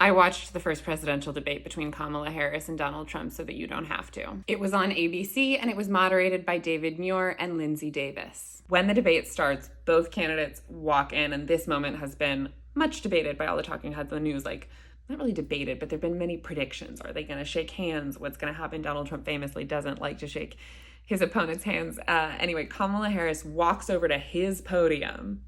I watched the first presidential debate between Kamala Harris and Donald Trump so that you don't have to. It was on ABC and it was moderated by David Muir and Lindsay Davis. When the debate starts, both candidates walk in, and this moment has been much debated by all the talking heads on the news. Like, not really debated, but there have been many predictions. Are they going to shake hands? What's going to happen? Donald Trump famously doesn't like to shake his opponent's hands. Anyway, Kamala Harris walks over to his podium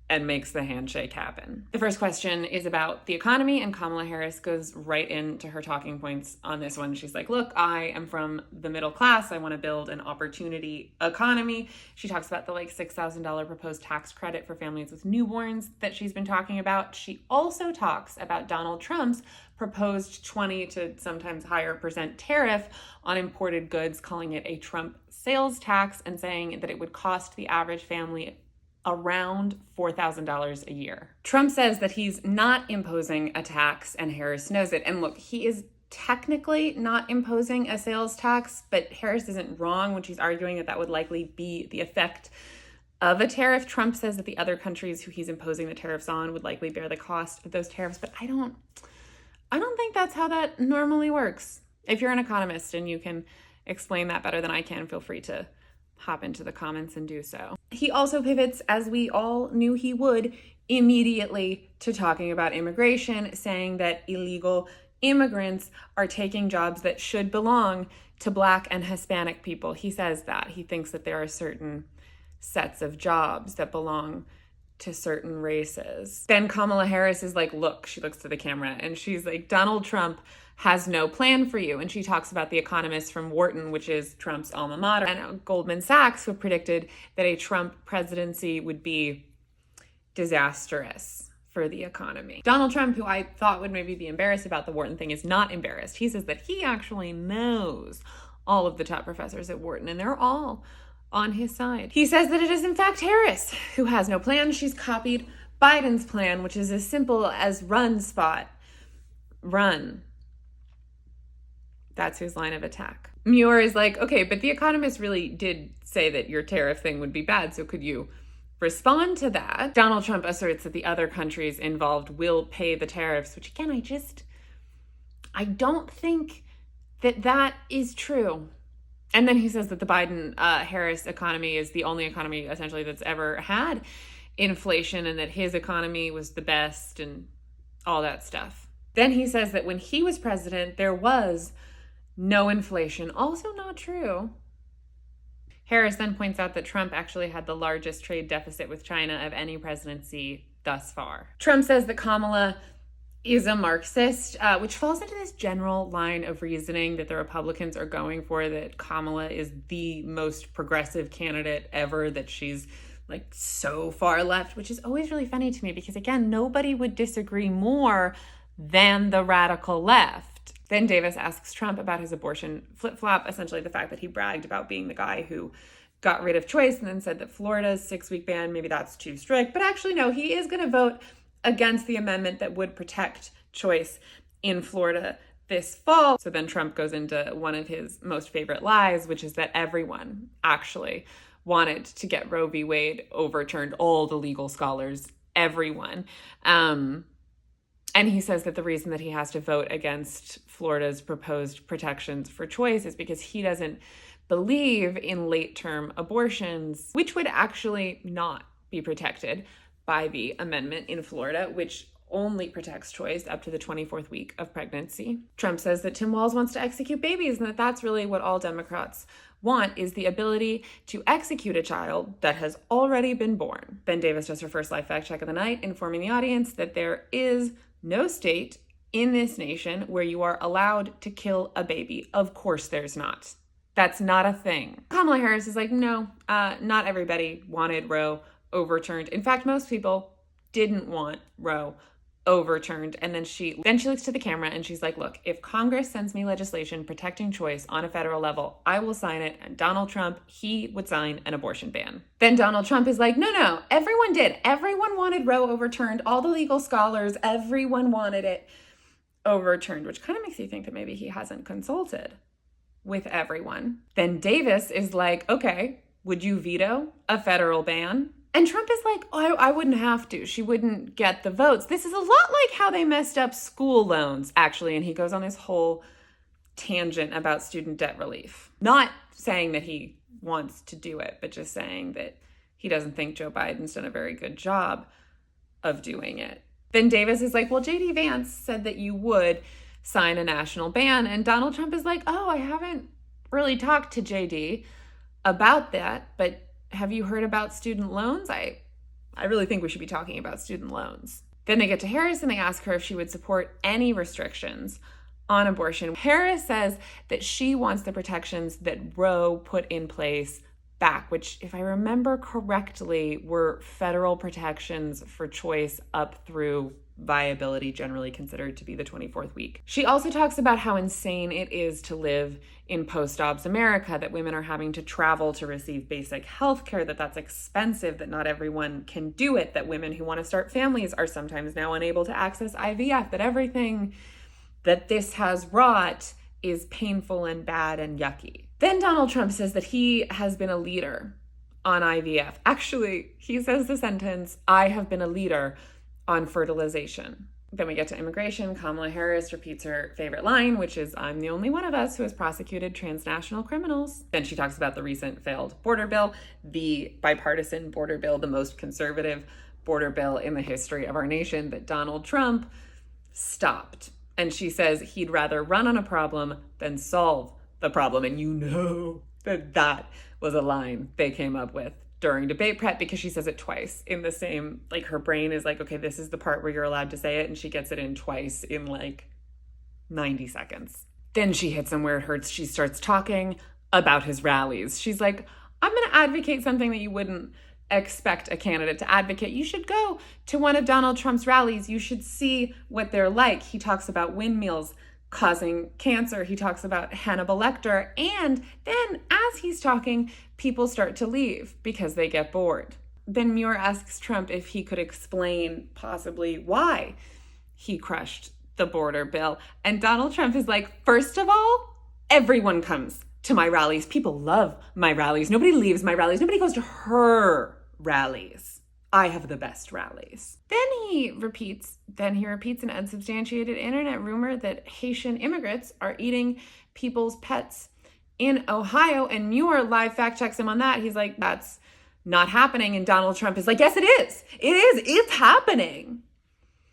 and makes the handshake happen. The first question is about the economy, and Kamala Harris goes right into her talking points on this one. She's like, look, I am from the middle class. I want to build an opportunity economy. She talks about the $6,000 proposed tax credit for families with newborns that she's been talking about. She also talks about Donald Trump's proposed 20 to sometimes higher % tariff on imported goods, calling it a Trump sales tax, and saying that it would cost the average family around $4,000 a year. Trump says that he's not imposing a tax, and Harris knows it. And look, he is technically not imposing a sales tax, but Harris isn't wrong when she's arguing that that would likely be the effect of a tariff. Trump says that the other countries who he's imposing the tariffs on would likely bear the cost of those tariffs, but I don't think that's how that normally works. If you're an economist and you can explain that better than I can, feel free to hop into the comments and do so. He also pivots, as we all knew he would, immediately to talking about immigration, saying that illegal immigrants are taking jobs that should belong to Black and Hispanic people. He says that. He thinks that there are certain sets of jobs that belong to certain races. Then Kamala Harris is like, look, she looks to the camera and she's like, Donald Trump has no plan for you. And she talks about the economists from Wharton, which is Trump's alma mater, and Goldman Sachs, who predicted that a Trump presidency would be disastrous for the economy. Donald Trump, who I thought would maybe be embarrassed about the Wharton thing, is not embarrassed. He says that he actually knows all of the top professors at Wharton, and they're all on his side. He says that it is in fact Harris who has no plan. She's copied Biden's plan, which is as simple as run, Spot, run. That's his line of attack. Muir is like, okay, but the Economist really did say that your tariff thing would be bad, so could you respond to that? Donald Trump asserts that the other countries involved will pay the tariffs, which again, I don't think that is true. And then he says that the Biden-Harris economy is the only economy essentially that's ever had inflation, and that his economy was the best and all that stuff. Then he says that when he was president, there was no inflation. Also not true. Harris then points out that Trump actually had the largest trade deficit with China of any presidency thus far. Trump says that Kamala is a Marxist, which falls into this general line of reasoning that the Republicans are going for, that Kamala is the most progressive candidate ever, that she's like so far left, which is always really funny to me because, again, nobody would disagree more than the radical left. Then Davis asks Trump about his abortion flip-flop, essentially the fact that he bragged about being the guy who got rid of choice and then said that Florida's 6-week ban, maybe that's too strict. But actually, no, he is going to vote against the amendment that would protect choice in Florida this fall. So then Trump goes into one of his most favorite lies, which is that everyone actually wanted to get Roe v. Wade overturned, all the legal scholars, everyone. And he says that the reason that he has to vote against Florida's proposed protections for choice is because he doesn't believe in late-term abortions, which would actually not be protected by the amendment in Florida, which only protects choice up to the 24th week of pregnancy. Trump says that Tim Walz wants to execute babies, and that that's really what all Democrats want, is the ability to execute a child that has already been born. Ben Davis does her first live fact check of the night, informing the audience that there is no state in this nation where you are allowed to kill a baby. Of course there's not. That's not a thing. Kamala Harris is like, no, not everybody wanted Roe overturned. In fact, most people didn't want Roe overturned. And then she looks to the camera and she's like, look, if Congress sends me legislation protecting choice on a federal level, I will sign it. And Donald Trump, he would sign an abortion ban. Then Donald Trump is like, no, everyone did. Everyone wanted Roe overturned. All the legal scholars, everyone wanted it overturned, which kind of makes you think that maybe he hasn't consulted with everyone. Then Davis is like, okay, would you veto a federal ban And Trump is like, oh, I wouldn't have to. She wouldn't get the votes. This is a lot like how they messed up school loans, actually. And he goes on this whole tangent about student debt relief. Not saying that he wants to do it, but just saying that he doesn't think Joe Biden's done a very good job of doing it. Then Davis is like, well, J.D. Vance said that you would sign a national ban. And Donald Trump is like, oh, I haven't really talked to J.D. about that, but have you heard about student loans? I really think we should be talking about student loans. Then they get to Harris and they ask her if she would support any restrictions on abortion. Harris says that she wants the protections that Roe put in place back, which, if I remember correctly, were federal protections for choice up through viability, generally considered to be the 24th week. She also talks about how insane it is to live in post-obs America, that women are having to travel to receive basic health care, that's expensive, that not everyone can do it, that women who want to start families are sometimes now unable to access IVF, that everything that this has wrought is painful and bad and yucky. Then Donald Trump says that he has been a leader on IVF. Actually, he says the sentence, I have been a leader on fertilization. Then we get to immigration. Kamala Harris repeats her favorite line, which is, I'm the only one of us who has prosecuted transnational criminals. Then she talks about the recent failed border bill, the bipartisan border bill, the most conservative border bill in the history of our nation that Donald Trump stopped. And she says he'd rather run on a problem than solve the problem. And you know that was a line they came up with during debate prep, because she says it twice in the same, like, her brain is like, okay, this is the part where you're allowed to say it. And she gets it in twice in like 90 seconds. Then she hits him where it hurts. She starts talking about his rallies. She's like, I'm going to advocate something that you wouldn't expect a candidate to advocate. You should go to one of Donald Trump's rallies. You should see what they're like. He talks about windmills causing cancer. He talks about Hannibal Lecter. And then as he's talking, people start to leave because they get bored. Then Muir asks Trump if he could explain possibly why he crushed the border bill. And Donald Trump is like, first of all, everyone comes to my rallies. People love my rallies. Nobody leaves my rallies. Nobody goes to her rallies. I have the best rallies. Then he repeats an unsubstantiated internet rumor that Haitian immigrants are eating people's pets in Ohio. And Muir live fact checks him on that. He's like, that's not happening. And Donald Trump is like, yes, it is. It is. It's happening.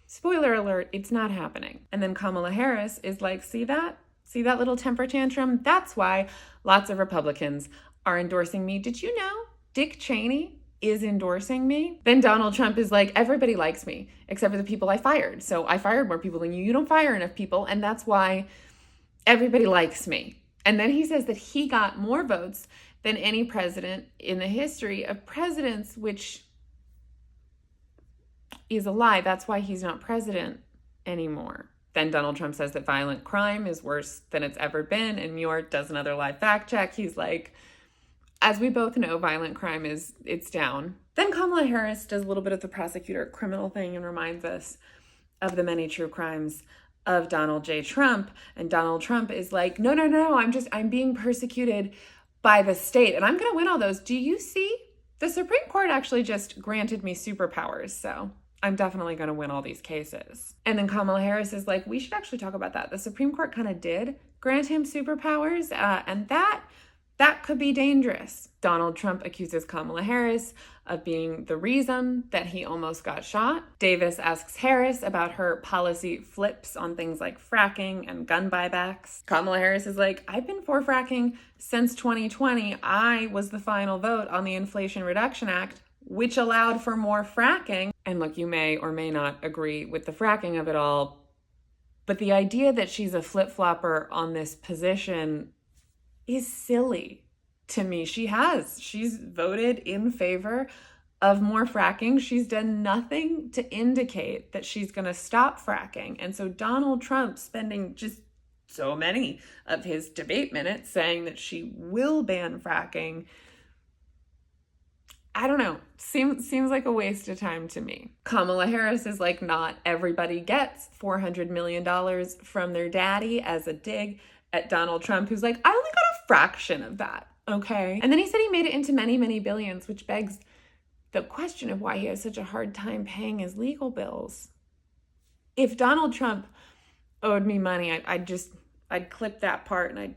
Spoiler alert, it's not happening. And then Kamala Harris is like, see that? See that little temper tantrum? That's why lots of Republicans are endorsing me. Did you know Dick Cheney is endorsing me? Then Donald Trump is like, everybody likes me except for the people I fired. So I fired more people than you. You don't fire enough people. And that's why everybody likes me. And then he says that he got more votes than any president in the history of presidents, which is a lie. That's why he's not president anymore. Then Donald Trump says that violent crime is worse than it's ever been. And Muir does another live fact check. He's like, as we both know, violent crime it's down. Then Kamala Harris does a little bit of the prosecutor criminal thing and reminds us of the many true crimes of Donald J. Trump. And Donald Trump is like, no, I'm being persecuted by the state and I'm going to win all those. Do you see? The Supreme Court actually just granted me superpowers. So I'm definitely going to win all these cases. And then Kamala Harris is like, we should actually talk about that. The Supreme Court kind of did grant him superpowers, and that could be dangerous. Donald Trump accuses Kamala Harris of being the reason that he almost got shot. Davis asks Harris about her policy flips on things like fracking and gun buybacks. Kamala Harris is like, I've been for fracking since 2020. I was the final vote on the Inflation Reduction Act, which allowed for more fracking. And look, you may or may not agree with the fracking of it all, but the idea that she's a flip-flopper on this position is silly to me. She's voted in favor of more fracking. She's done nothing to indicate that she's going to stop fracking. And so Donald Trump spending just so many of his debate minutes saying that she will ban fracking, I don't know, seems like a waste of time to me. Kamala Harris is like, not everybody gets $400 million from their daddy, as a dig at Donald Trump, who's like, I only got a fraction of that, okay? And then he said he made it into many, many billions, which begs the question of why he has such a hard time paying his legal bills. If Donald Trump owed me money, I'd clip that part and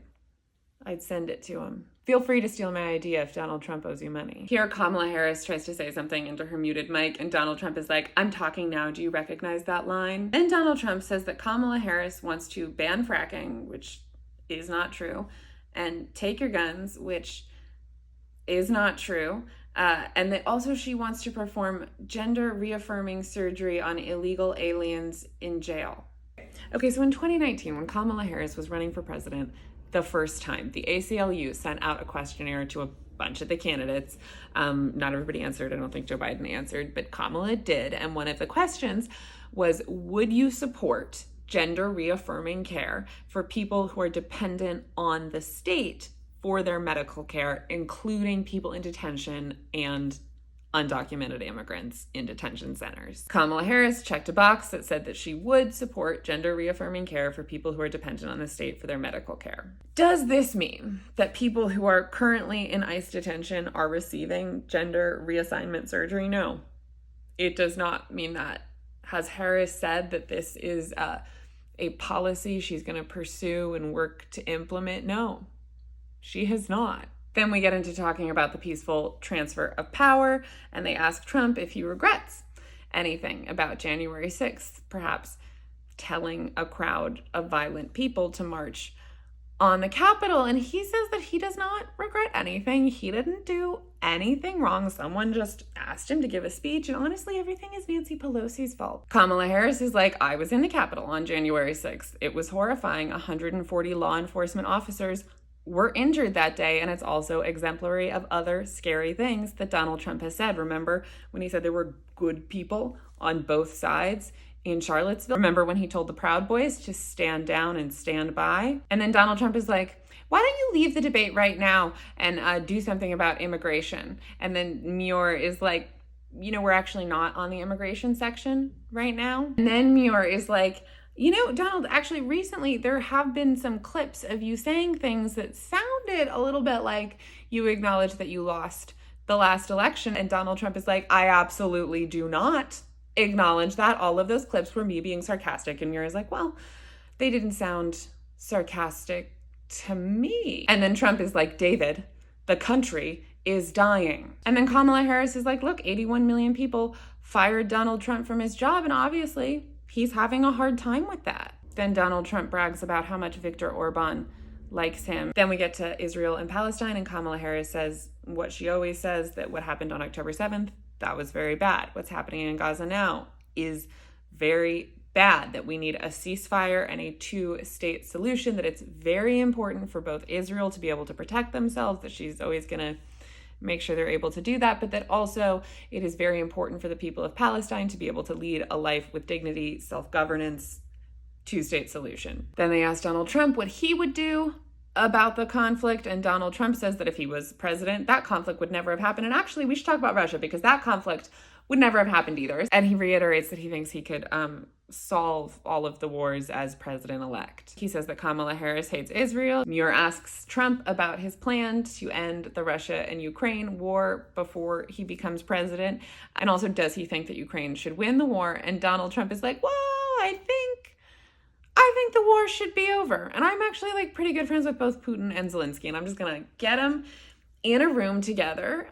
I'd send it to him. Feel free to steal my idea if Donald Trump owes you money. Here, Kamala Harris tries to say something into her muted mic, and Donald Trump is like, I'm talking now, do you recognize that line? Then Donald Trump says that Kamala Harris wants to ban fracking, which is not true, and take your guns, which is not true. And that also she wants to perform gender reaffirming surgery on illegal aliens in jail. Okay, so in 2019, when Kamala Harris was running for president the first time, the ACLU sent out a questionnaire to a bunch of the candidates. Not everybody answered. I don't think Joe Biden answered, but Kamala did. And one of the questions was, would you support gender reaffirming care for people who are dependent on the state for their medical care, including people in detention and undocumented immigrants in detention centers? Kamala Harris checked a box that said that she would support gender reaffirming care for people who are dependent on the state for their medical care. Does this mean that people who are currently in ICE detention are receiving gender reassignment surgery? No, it does not mean that. Has Harris said that this is a policy she's going to pursue and work to implement? No, she has not. Then we get into talking about the peaceful transfer of power, and they ask Trump if he regrets anything about January 6th, perhaps telling a crowd of violent people to march on the Capitol. And he says that he does not regret anything. He didn't do anything wrong. Someone just asked him to give a speech, and honestly, everything is Nancy Pelosi's fault. Kamala Harris is like, I was in the Capitol on January 6th. It was horrifying. 140 law enforcement officers were injured that day, and it's also exemplary of other scary things that Donald Trump has said. Remember when he said there were good people on both sides in Charlottesville? Remember when he told the Proud Boys to stand down and stand by? And then Donald Trump is like, why don't you leave the debate right now and do something about immigration? And then Muir is like, you know, we're actually not on the immigration section right now. And then Muir is like, you know, Donald, actually recently there have been some clips of you saying things that sounded a little bit like you acknowledged that you lost the last election. And Donald Trump is like, I absolutely do not acknowledge that. All of those clips were me being sarcastic. And Muir is like, well, they didn't sound sarcastic to me. And then Trump is like, David, the country is dying. And then Kamala Harris is like, look, 81 million people fired Donald Trump from his job, and obviously he's having a hard time with that. Then Donald Trump brags about how much Viktor Orban likes him. Then we get to Israel and Palestine, and Kamala Harris says what she always says, that what happened on October 7th, that was very bad. What's happening in Gaza now is very bad, that we need a ceasefire and a two-state solution, that it's very important for both Israel to be able to protect themselves, that she's always going to make sure they're able to do that, but that also it is very important for the people of Palestine to be able to lead a life with dignity, self-governance, two-state solution. Then they asked Donald Trump what he would do about the conflict, and Donald Trump says that if he was president, that conflict would never have happened. And actually, we should talk about Russia, because that conflict would never have happened either. And he reiterates that he thinks he could solve all of the wars as president-elect. He says that Kamala Harris hates Israel. Muir asks Trump about his plan to end the Russia and Ukraine war before he becomes president. And also, does he think that Ukraine should win the war? And Donald Trump is like, well, I think the war should be over. And I'm actually like pretty good friends with both Putin and Zelensky, and I'm just gonna get them in a room together.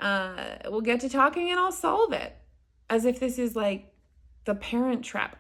We'll get to talking and I'll solve it. As if this is like the Parent Trap.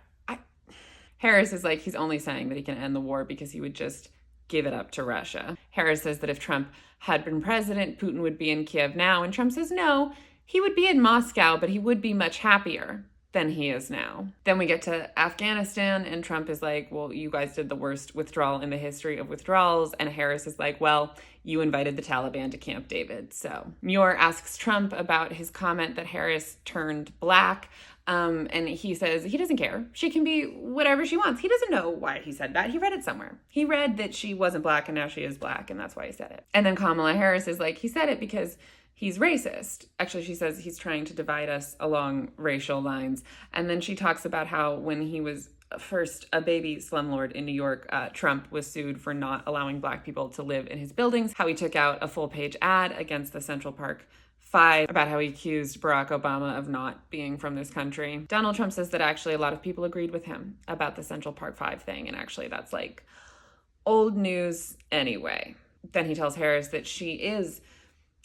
Harris is like, he's only saying that he can end the war because he would just give it up to Russia. Harris says that if Trump had been president, Putin would be in Kiev now. And Trump says, no, he would be in Moscow, but he would be much happier than he is now. Then we get to Afghanistan, and Trump is like, well, you guys did the worst withdrawal in the history of withdrawals. And Harris is like, well, you invited the Taliban to Camp David. So Muir asks Trump about his comment that Harris turned black. And he says he doesn't care. She can be whatever she wants. He doesn't know why he said that. He read it somewhere. He read that she wasn't black and now she is black, and that's why he said it. And then Kamala Harris is like, he said it because he's racist. Actually, she says he's trying to divide us along racial lines. And then she talks about how when he was first a baby slumlord in New York, Trump was sued for not allowing black people to live in his buildings, how he took out a full-page ad against the Central Park 5 about how he accused Barack Obama of not being from this country. Donald Trump says that actually a lot of people agreed with him about the Central Park 5 thing, and actually that's like old news anyway. Then he tells Harris that she is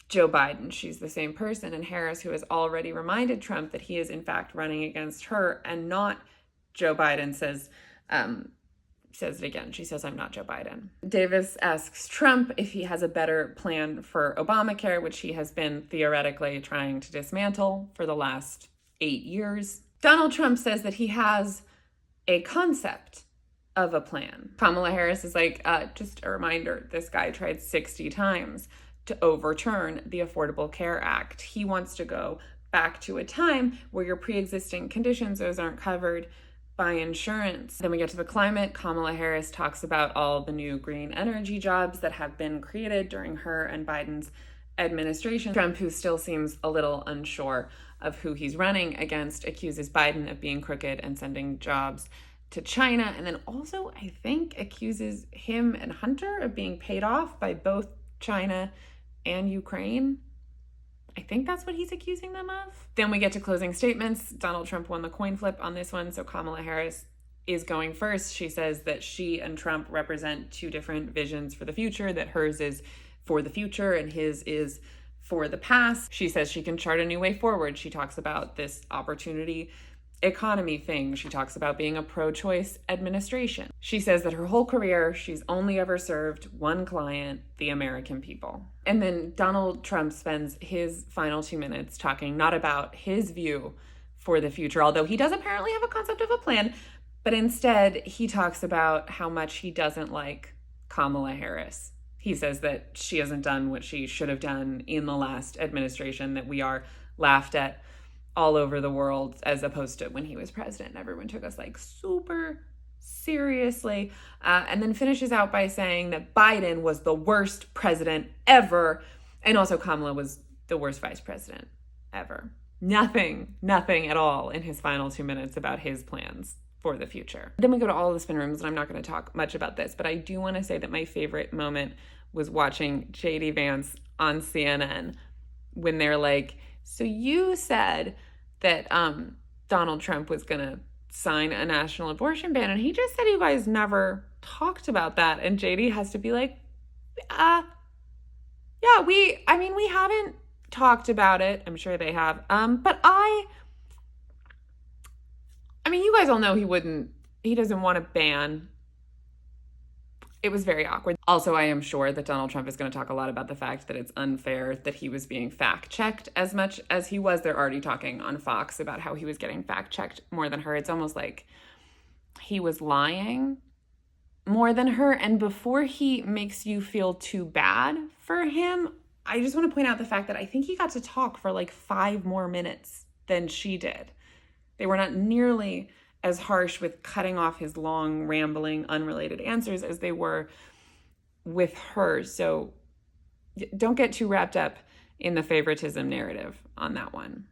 Joe Biden. She's the same person. And Harris, who has already reminded Trump that he is in fact running against her and not Joe Biden, says it again. She says, "I'm not Joe Biden." Davis asks Trump if he has a better plan for Obamacare, which he has been theoretically trying to dismantle for the last 8 years. Donald Trump says that he has a concept of a plan. Kamala Harris is like, just a reminder, this guy tried 60 times to overturn the Affordable Care Act. He wants to go back to a time where your pre-existing conditions, those aren't covered by insurance. Then we get to the climate. Kamala Harris talks about all the new green energy jobs that have been created during her and Biden's administration. Trump, who still seems a little unsure of who he's running against, accuses Biden of being crooked and sending jobs to China, and then also, I think, accuses him and Hunter of being paid off by both China and Ukraine. I think that's what he's accusing them of. Then we get to closing statements. Donald Trump won the coin flip on this one, so Kamala Harris is going first. She says that she and Trump represent two different visions for the future, that hers is for the future and his is for the past. She says she can chart a new way forward. She talks about this opportunity economy thing. She talks about being a pro-choice administration. She says that her whole career, she's only ever served one client, the American people. And then Donald Trump spends his final 2 minutes talking not about his view for the future, although he does apparently have a concept of a plan, but instead he talks about how much he doesn't like Kamala Harris. He says that she hasn't done what she should have done in the last administration, that we are laughed at all over the world, as opposed to when he was president. Everyone took us like super seriously. And then finishes out by saying that Biden was the worst president ever. And also Kamala was the worst vice president ever. Nothing at all in his final 2 minutes about his plans for the future. Then we go to all of the spin rooms, and I'm not going to talk much about this, but I do want to say that my favorite moment was watching JD Vance on CNN when they're like, so you said that Donald Trump was going to sign a national abortion ban, and he just said you guys never talked about that. And JD has to be like, yeah, we haven't talked about it. I'm sure they have. But you guys all know he doesn't want to ban. It was very awkward. Also, I am sure that Donald Trump is going to talk a lot about the fact that it's unfair that he was being fact-checked as much as he was. They're already talking on Fox about how he was getting fact-checked more than her. It's almost like he was lying more than her. And before he makes you feel too bad for him, I just want to point out the fact that I think he got to talk for like 5 more minutes than she did. They were not nearly as harsh with cutting off his long, rambling, unrelated answers as they were with her. So don't get too wrapped up in the favoritism narrative on that one.